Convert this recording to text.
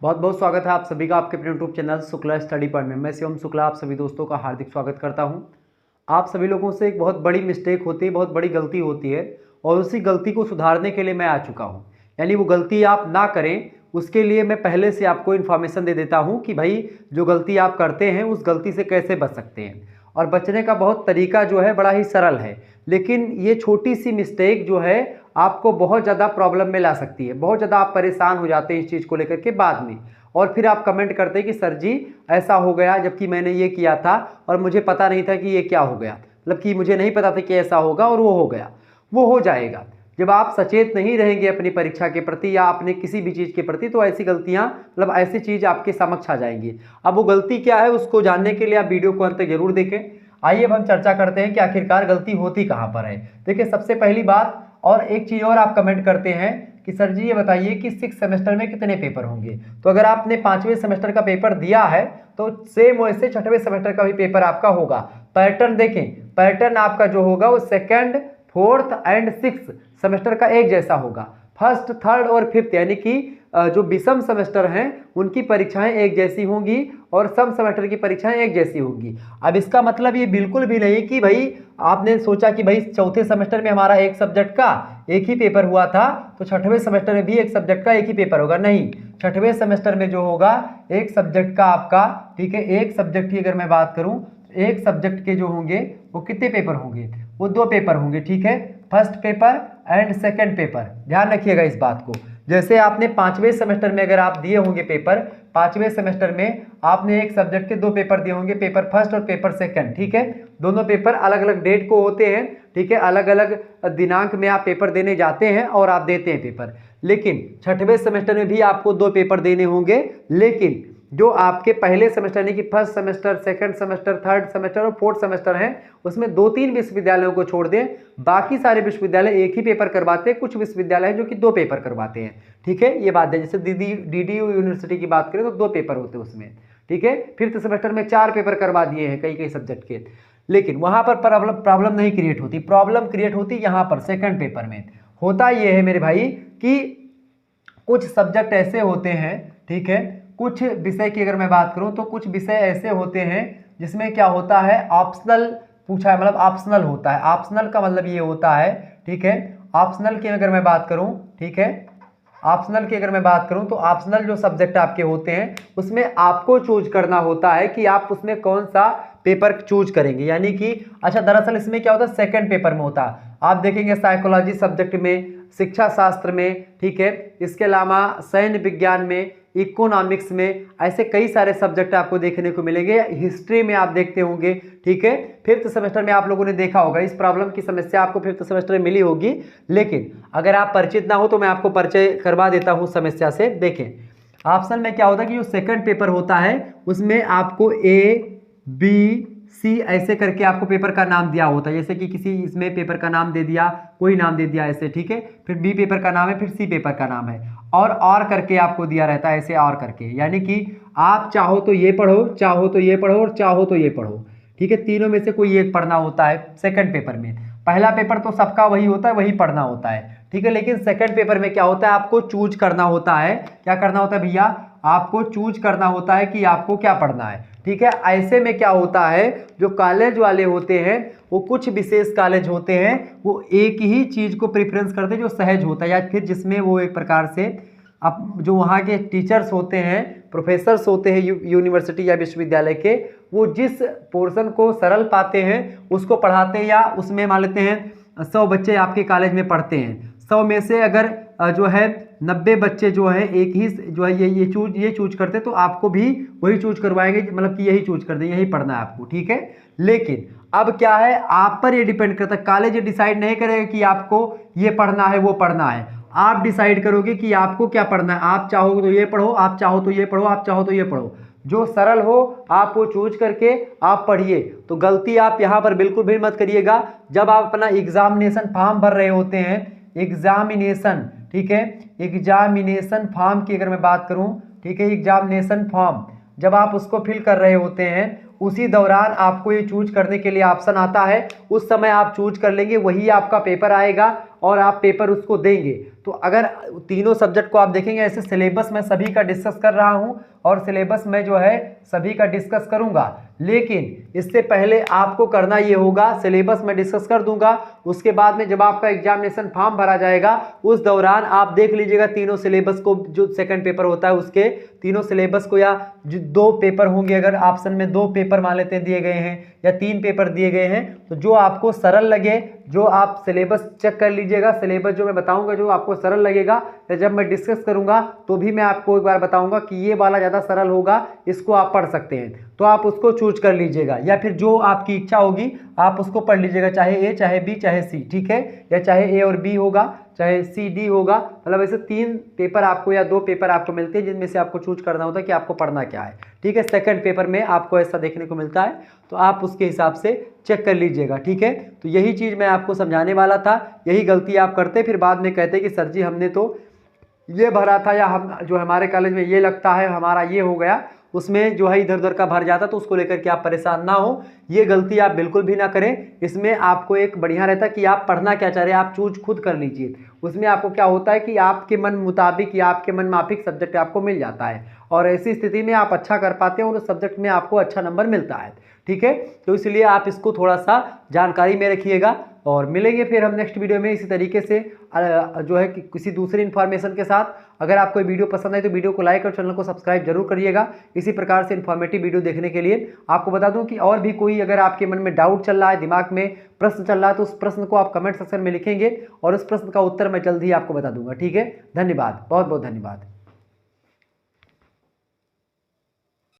बहुत बहुत स्वागत है आप सभी का आपके अपने YouTube channel Shukla study point में। मैं शिवम शुक्ला आप सभी दोस्तों का हार्दिक स्वागत करता हूं। आप सभी लोगों से एक बहुत बड़ी मिस्टेक होती है, बहुत बड़ी गलती होती है और उसी गलती को सुधारने के लिए मैं आ चुका हूं। यानी वो गलती आप ना करें उसके लिए मैं पहले से आपको इन्फॉर्मेशन दे देता हूँ कि भाई जो गलती आप करते हैं उस गलती से कैसे बच सकते हैं। और बचने का बहुत तरीका जो है बड़ा ही सरल है, लेकिन ये छोटी सी मिस्टेक जो है आपको बहुत ज़्यादा प्रॉब्लम में ला सकती है। बहुत ज़्यादा आप परेशान हो जाते हैं इस चीज़ को लेकर के बाद में, और फिर आप कमेंट करते हैं कि सर जी ऐसा हो गया जबकि मैंने ये किया था और मुझे पता नहीं था कि ये क्या हो गया, मतलब कि मुझे नहीं पता था कि ऐसा होगा और वो हो गया। वो हो जाएगा जब आप सचेत नहीं रहेंगे अपनी परीक्षा के प्रति या अपने किसी भी चीज़ के प्रति, तो ऐसी गलतियां मतलब ऐसी चीज़ आपके समक्ष आ जाएंगी। अब वो गलती क्या है उसको जानने के लिए आप वीडियो को अंत तक जरूर देखें। आइए अब हम चर्चा करते हैं कि आखिरकार गलती होती कहाँ पर है। देखिए सबसे पहली बात, और एक चीज़ और आप कमेंट करते हैं कि सर जी ये बताइए कि 6 सेमेस्टर में कितने पेपर होंगे। तो अगर आपने 5वें सेमेस्टर का पेपर दिया है तो सेम वैसे 6वें सेमेस्टर का भी पेपर आपका होगा। पैटर्न देखें, पैटर्न आपका जो होगा वो सेकंड, फोर्थ एंड 6 सेमेस्टर का एक जैसा होगा। फर्स्ट, थर्ड और फिफ्थ यानी कि जो विषम सेमेस्टर हैं उनकी परीक्षाएं एक जैसी होंगी और सम सेमेस्टर की परीक्षाएं एक जैसी होंगी। अब इसका मतलब ये बिल्कुल भी नहीं कि भाई आपने सोचा कि भाई चौथे सेमेस्टर में हमारा एक सब्जेक्ट का एक ही पेपर हुआ था तो 6वें सेमेस्टर में भी एक सब्जेक्ट का एक ही पेपर होगा। नहीं, 6वें सेमेस्टर में जो होगा एक सब्जेक्ट का आपका, ठीक है, एक सब्जेक्ट की अगर मैं बात करूं, एक सब्जेक्ट के जो होंगे वो कितने पेपर होंगे, वो 2 पेपर होंगे, ठीक है, first paper and second paper. ध्यान रखिएगा इस बात को। जैसे आपने 5वें सेमेस्टर में अगर आप दिए होंगे पेपर, 5वें सेमेस्टर में आपने एक सब्जेक्ट के 2 पेपर दिए होंगे, पेपर फर्स्ट और पेपर सेकंड, ठीक है। दोनों पेपर अलग अलग डेट को होते हैं, ठीक है, अलग अलग दिनांक में आप पेपर देने जाते हैं और आप देते हैं पेपर। लेकिन 6वें सेमेस्टर में भी आपको 2 पेपर देने होंगे, लेकिन जो आपके पहले सेमेस्टर यानी कि first semester, second semester, third semester और फोर्थ सेमेस्टर हैं उसमें 2-3 विश्वविद्यालयों को छोड़ दें, बाकी सारे विश्वविद्यालय एक ही पेपर करवाते हैं। कुछ विश्वविद्यालय हैं जो कि 2 पेपर करवाते हैं, ठीक है, ये बात है। जैसे डीडीयू यूनिवर्सिटी की बात करें तो 2 पेपर होते हैं उसमें, ठीक है। फिफ्थ सेमेस्टर में 4 पेपर करवा दिए हैं कई कई सब्जेक्ट के, लेकिन वहां पर प्रॉब्लम नहीं क्रिएट होती। प्रॉब्लम क्रिएट होती यहाँ पर सेकंड पेपर में। होता यह है मेरे भाई कि कुछ सब्जेक्ट ऐसे होते हैं, ठीक है, कुछ विषय की अगर मैं बात करूं तो कुछ विषय ऐसे होते हैं जिसमें क्या होता है, ऑप्शनल पूछा है, मतलब ऑप्शनल होता है। ऑप्शनल का मतलब ये होता है, ठीक है, ऑप्शनल की अगर मैं बात करूं, ठीक है, ऑप्शनल की अगर मैं बात करूं तो ऑप्शनल जो सब्जेक्ट आपके होते हैं उसमें आपको चूज करना होता है कि आप उसमें कौन सा पेपर चूज करेंगे। यानी कि अच्छा, दरअसल इसमें क्या होता है, सेकंड पेपर में होता है। आप देखेंगे साइकोलॉजी सब्जेक्ट में, शिक्षा शास्त्र में, ठीक है, इसके अलावा सैन्य विज्ञान में, इकोनॉमिक्स में, ऐसे कई सारे सब्जेक्ट आपको देखने को मिलेंगे। हिस्ट्री में आप देखते होंगे, ठीक है। फिफ्थ सेमेस्टर में आप लोगों ने देखा होगा, इस प्रॉब्लम की समस्या आपको फिफ्थ सेमेस्टर में मिली होगी, लेकिन अगर आप परिचित ना हो तो मैं आपको परिचय करवा देता हूं समस्या से। देखें ऑप्शन में क्या होता है कि जो सेकंड पेपर होता है उसमें आपको ए बी सी ऐसे करके आपको पेपर का नाम दिया होता है। जैसे कि किसी इसमें पेपर का नाम दे दिया, कोई नाम दे दिया ऐसे, ठीक है, फिर बी पेपर का नाम है, फिर सी पेपर का नाम है, और करके आपको दिया रहता है ऐसे, और करके। यानी कि आप चाहो तो ये पढ़ो, चाहो तो ये पढ़ो और चाहो तो ये पढ़ो, ठीक है, तीनों में से कोई एक पढ़ना होता है सेकंड पेपर में। पहला पेपर तो सबका वही होता है, वही पढ़ना होता है, ठीक है, लेकिन सेकंड पेपर में क्या होता है, आपको चूज करना होता है। क्या करना होता है भैया, आपको चूज करना होता है कि आपको क्या पढ़ना है, ठीक है। ऐसे में क्या होता है, जो कॉलेज वाले होते हैं वो कुछ विशेष कॉलेज होते हैं वो एक ही चीज को प्रेफरेंस करते हैं जो सहज होता है, या फिर जिसमें वो एक प्रकार से अब जो वहाँ के टीचर्स होते हैं, प्रोफेसर्स होते हैं यूनिवर्सिटी या विश्वविद्यालय के, वो जिस पोर्शन को सरल पाते हैं उसको पढ़ाते हैं। या उसमें मान लेते हैं 100 बच्चे आपके कॉलेज में पढ़ते हैं, 100 में से अगर जो है 90 बच्चे जो है एक ही जो है ये चूज करते, तो आपको भी वही चूज करवाएंगे, मतलब कि यही चूज कर दें, यही पढ़ना है आपको, ठीक है। लेकिन अब क्या है, आप पर ये डिपेंड करता है, कॉलेज ये डिसाइड नहीं करेगा कि आपको ये पढ़ना है वो पढ़ना है। आप डिसाइड करोगे कि आपको क्या पढ़ना है। आप चाहो तो ये पढ़ो, आप चाहो तो ये पढ़ो, आप चाहो तो ये पढ़ो, जो सरल हो आप वो चूज करके आप पढ़िए। तो गलती आप यहाँ पर बिल्कुल भी मत करिएगा। जब आप अपना एग्जामिनेशन फॉर्म भर रहे होते हैं, एग्जामिनेशन, ठीक है, एग्जामिनेशन फॉर्म की अगर मैं बात करूं, ठीक है, एग्जामिनेशन फॉर्म जब आप उसको फिल कर रहे होते हैं उसी दौरान आपको ये चूज करने के लिए ऑप्शन आता है, उस समय आप चूज कर लेंगे, वही आपका पेपर आएगा और आप पेपर उसको देंगे। तो अगर तीनों सब्जेक्ट को आप देखेंगे, ऐसे सिलेबस मैं सभी का डिस्कस कर रहा हूं और सिलेबस में जो है सभी का डिस्कस करूंगा, लेकिन इससे पहले आपको करना ये होगा, सिलेबस में डिस्कस कर दूंगा, उसके बाद में जब आपका एग्जामिनेशन फॉर्म भरा जाएगा उस दौरान आप देख लीजिएगा तीनों सिलेबस को, जो सेकंड पेपर होता है उसके तीनों सिलेबस को, या जो 2 पेपर होंगे, अगर ऑप्शन में 2 पेपर मान लेते हैं दिए गए हैं या 3 पेपर दिए गए हैं, तो जो आपको सरल लगे, जो आप सिलेबस चेक कर लीजिएगा, सिलेबस जो मैं बताऊंगा जो आपको सरल लगेगा, या जब मैं डिस्कस करूंगा तो भी मैं आपको एक बार बताऊंगा कि ये वाला ज़्यादा सरल होगा, इसको आप पढ़ सकते हैं, तो आप उसको चूज कर लीजिएगा, या फिर जो आपकी इच्छा होगी आप उसको पढ़ लीजिएगा, चाहे ए, चाहे बी, चाहे सी, ठीक है, या चाहे ए और बी होगा, चाहे सी डी होगा, मतलब ऐसे 3 पेपर आपको या 2 पेपर आपको मिलते हैं जिनमें से आपको चूज करना होता है कि आपको पढ़ना क्या है, ठीक है। सेकंड पेपर में आपको ऐसा देखने को मिलता है, तो आप उसके हिसाब से चेक कर लीजिएगा, ठीक है। तो यही चीज़ मैं आपको समझाने वाला था, यही गलती आप करते फिर बाद में कहते कि सर जी हमने तो ये भरा था, या हम जो हमारे कॉलेज में ये लगता है, हमारा ये हो गया, उसमें जो है इधर उधर का भर जाता, तो उसको लेकर के आप परेशान ना हो, ये गलती आप बिल्कुल भी ना करें। इसमें आपको एक बढ़िया रहता है कि आप पढ़ना क्या चाह रहे हैं, आप चूज खुद कर लीजिए। उसमें आपको क्या होता है कि आपके मन मुताबिक या आपके मन माफिक सब्जेक्ट आपको मिल जाता है, और ऐसी स्थिति में आप अच्छा कर पाते हैं और उस सब्जेक्ट में आपको अच्छा नंबर मिलता है, ठीक है। तो इसलिए आप इसको थोड़ा सा जानकारी में रखिएगा, और मिलेंगे फिर हम नेक्स्ट वीडियो में इसी तरीके से जो है कि किसी दूसरी इन्फॉर्मेशन के साथ। अगर आपको वीडियो पसंद आए तो वीडियो को लाइक और चैनल को सब्सक्राइब जरूर करिएगा, इसी प्रकार से इन्फॉर्मेटिव वीडियो देखने के लिए। आपको बता दूं कि और भी कोई अगर आपके मन में डाउट चल रहा है, दिमाग में प्रश्न चल रहा है, तो उस प्रश्न को आप कमेंट सेक्शन में लिखेंगे और उस प्रश्न का उत्तर मैं जल्द ही आपको बता दूंगा, ठीक है। धन्यवाद, बहुत बहुत धन्यवाद।